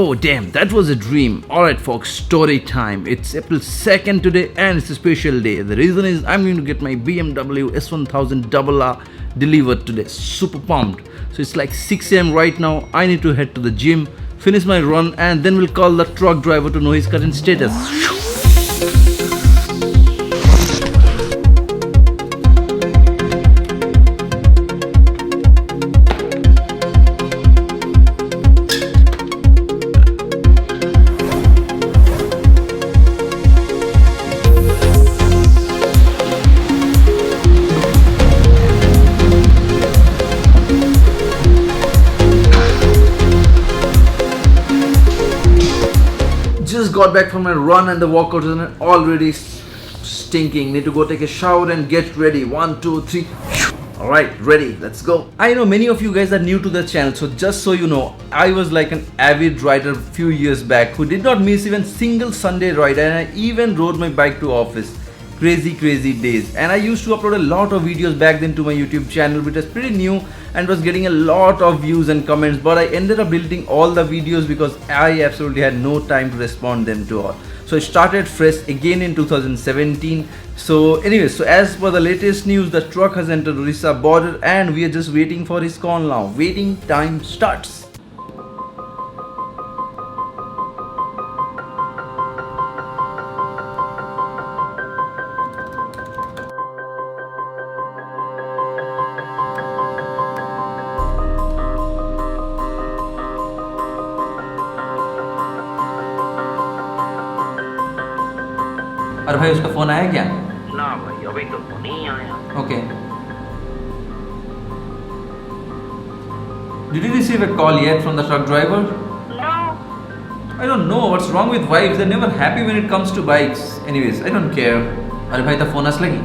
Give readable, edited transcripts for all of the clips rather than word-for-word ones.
Oh damn, that was a dream. Alright folks, story time. It's April 2nd today and it's a special day. The reason is I'm going to get my BMW s1000rr delivered today. Super pumped. So it's like 6 a.m. right now. I need to head to the gym, finish my run, and then we'll call the truck driver to know his current status. Just got back from my run and the workout is already stinking. Need to go take a shower and get ready. 1, 2, 3. Alright, ready, let's go. I know many of you guys are new to the channel, so just so you know, I was like an avid rider a few years back who did not miss even single Sunday ride, and I even rode my bike to office. Crazy days. And I used to upload a lot of videos back then to my YouTube channel, which was pretty new and was getting a lot of views and comments, but I ended up deleting all the videos because I absolutely had no time to respond them to all. So I started fresh again in 2017. So anyways, so as per the latest news, the truck has entered Orissa border and we are just waiting for his call now. Waiting time starts. अरे भाई उसका phone आया क्या? ना भाई अभी तो नहीं आया. Okay. Did you receive a call yet from the truck driver? No. I don't know what's wrong with wives. They're never happy when it comes to bikes. Anyways, I don't care. अरे भाई तो phone आस लगी?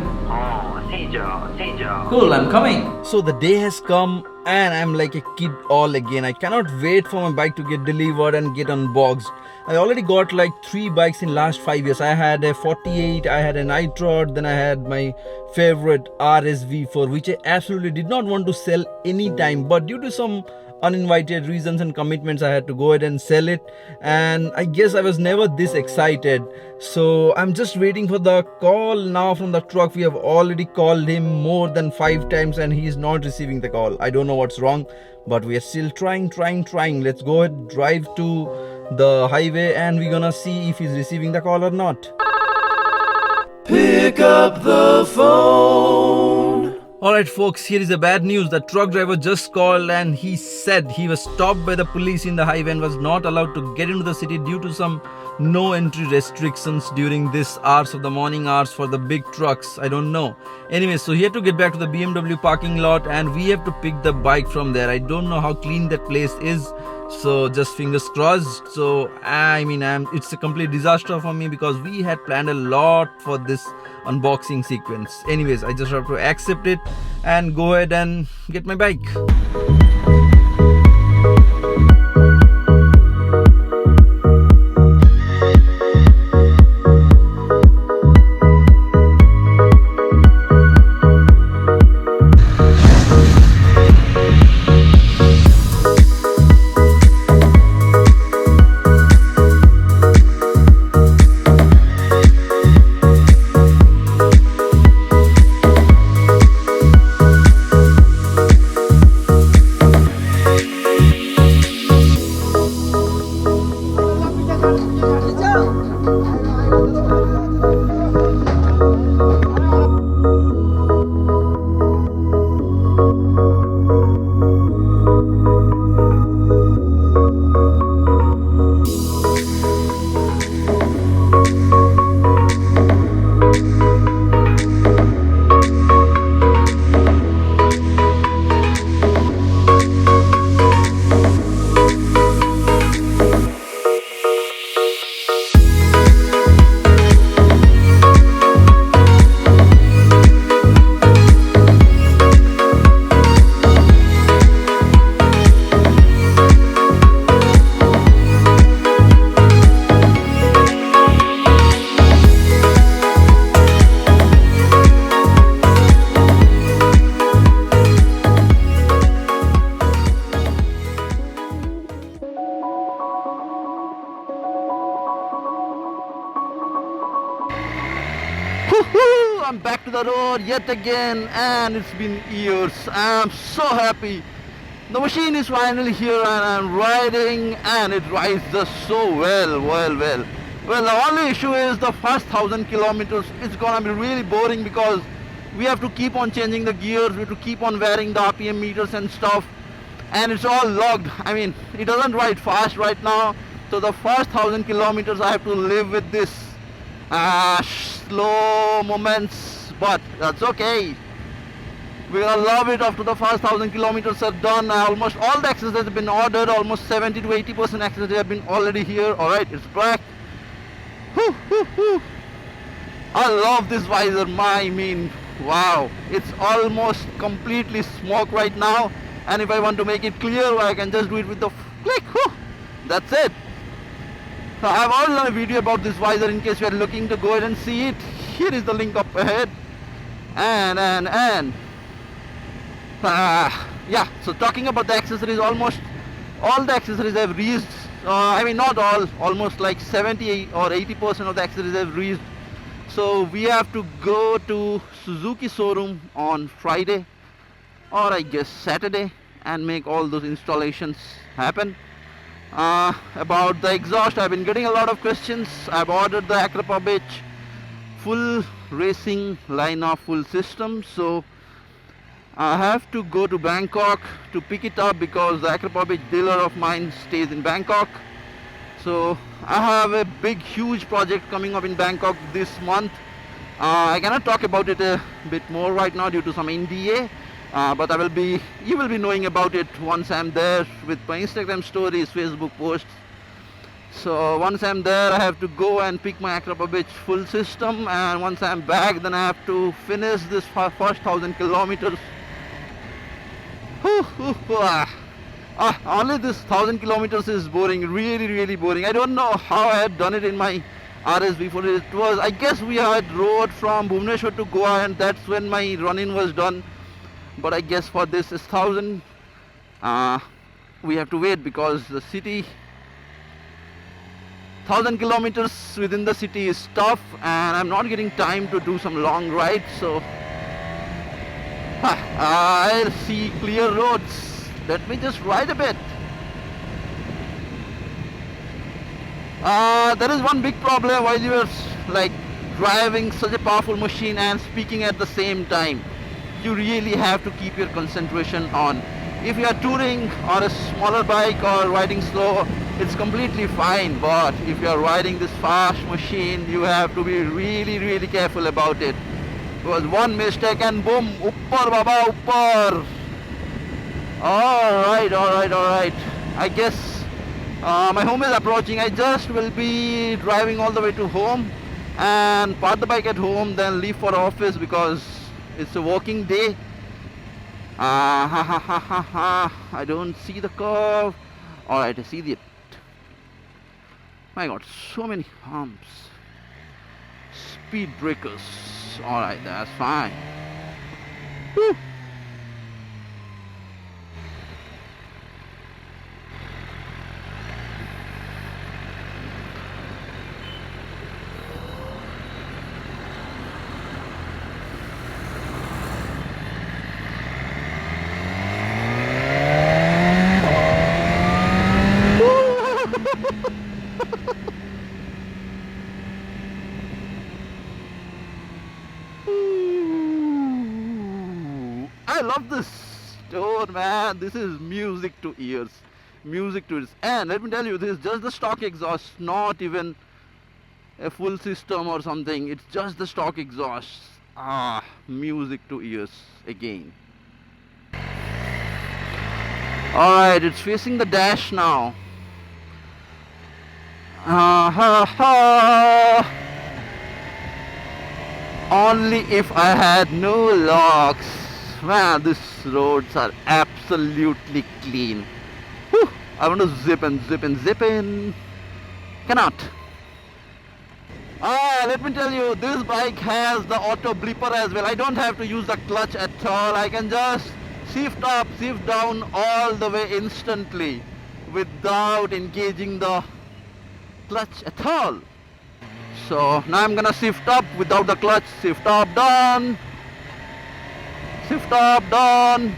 Cool, I'm coming. So the day has come and I'm like a kid all again. I cannot wait for my bike to get delivered and get unboxed. I already got like 3 bikes in last 5 years. I had a 48, I had a Nitrod, then I had my favorite RSV4, which I absolutely did not want to sell anytime, but due to some uninvited reasons and commitments I had to go ahead and sell it, and I guess I was never this excited. So I'm just waiting for the call now from the truck. We have already called him more than 5 times and he is not receiving the call. I don't know what's wrong, but we are still trying. Let's go ahead, drive to the highway and we're gonna see if he's receiving the call or not. Pick up the phone. Alright folks, here is the bad news. The truck driver just called and he said he was stopped by the police in the highway and was not allowed to get into the city due to some no entry restrictions during this hours of the morning hours for the big trucks. I don't know. Anyway, so he had to get back to the BMW parking lot and we have to pick the bike from there. I don't know how clean that place is, so just fingers crossed. So it's a complete disaster for me because we had planned a lot for this unboxing sequence. Anyways, I just have to accept it and go ahead and get my bike. the road yet again, and it's been years. I'm so happy. The machine is finally here and I'm riding, and it rides just so well. Well, the only issue is the first 1,000 kilometers. It's gonna be really boring because we have to keep on changing the gears, we have to keep on wearing the RPM meters and stuff, and it's all logged. I mean, it doesn't ride fast right now, so the first 1,000 kilometers I have to live with this slow moments, but that's okay. We're gonna love it after the first 1,000 kilometers are done. Almost all the accessories have been ordered, almost 70 to 80% accessories have been already here. Alright, it's back. I love this visor, wow, it's almost completely smoke right now, and if I want to make it clear, I can just do it with the click. That's it. So I've already done a video about this visor in case you are looking to go ahead and see it. Here is the link up ahead. Yeah, so talking about the accessories, almost all the accessories have reached, not all, almost like 70 or 80% of the accessories have reached. So we have to go to Suzuki showroom on Friday, or I guess Saturday, and make all those installations happen. About the exhaust, I've been getting a lot of questions. I've ordered the Acropovic full racing lineup full system, so I have to go to Bangkok to pick it up because the Acropovic dealer of mine stays in Bangkok. So I have a big huge project coming up in Bangkok this month. I cannot talk about it a bit more right now due to some NDA, but you will be knowing about it once I'm there with my Instagram stories, Facebook posts. So once I'm there, I have to go and pick my Acropovic full system, and once I'm back, then I have to finish this first 1,000 kilometers. Only this 1,000 kilometers is boring, really boring. I don't know how I had done it in my RS before. It was, I guess we had rode from Bhubaneswar to Goa, and that's when my run-in was done. But I guess for this 1,000, we have to wait because the city, 1,000 kilometers within the city is tough, and I'm not getting time to do some long rides. So I see clear roads. Let me just ride a bit. There is one big problem while you are like driving such a powerful machine and speaking at the same time. You really have to keep your concentration on. If you are touring or a smaller bike or riding slow, it's completely fine. But if you are riding this fast machine, you have to be really careful about it. Because one mistake and boom, uppar baba, uppar. Alright. I guess my home is approaching. I just will be driving all the way to home and park the bike at home, then leave for office because it's a working day. I don't see the curve. Alright, I see it. My god, so many humps. Speed breakers. Alright, that's fine. Woo. I love this store, man. This is music to ears. And let me tell you, this is just the stock exhaust, not even a full system or something. It's just the stock exhaust. Music to ears again. Alright, it's facing the dash now. Only if I had no locks. Man, these roads are absolutely clean. Whew, I want to zip in. Cannot. Let me tell you, this bike has the auto blipper as well. I don't have to use the clutch at all. I can just shift up, shift down all the way instantly without engaging the clutch at all. So now I'm gonna shift up without the clutch, shift up, down, rooftop, done.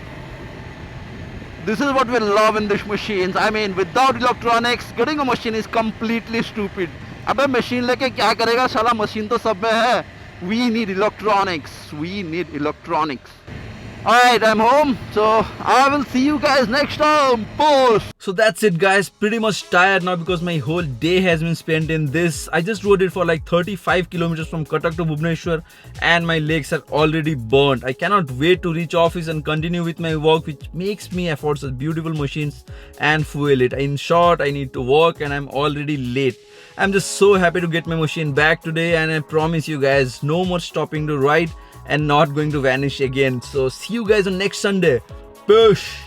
This is what we love in these machines. I mean, without electronics, getting a machine is completely stupid. अबे machine लेके क्या करेगा साला, machine तो सब में है. We need electronics. We need electronics. Alright, I'm home. So I will see you guys next time. Post. So that's it, guys. Pretty much tired now because my whole day has been spent in this. I just rode it for like 35 kilometers from Cuttack to Bhubaneswar and my legs are already burnt. I cannot wait to reach office and continue with my work, which makes me afford such beautiful machines and fuel it. In short, I need to work and I'm already late. I'm just so happy to get my machine back today, and I promise you guys, no more stopping to ride and not going to vanish again. So see you guys on next Sunday. Push.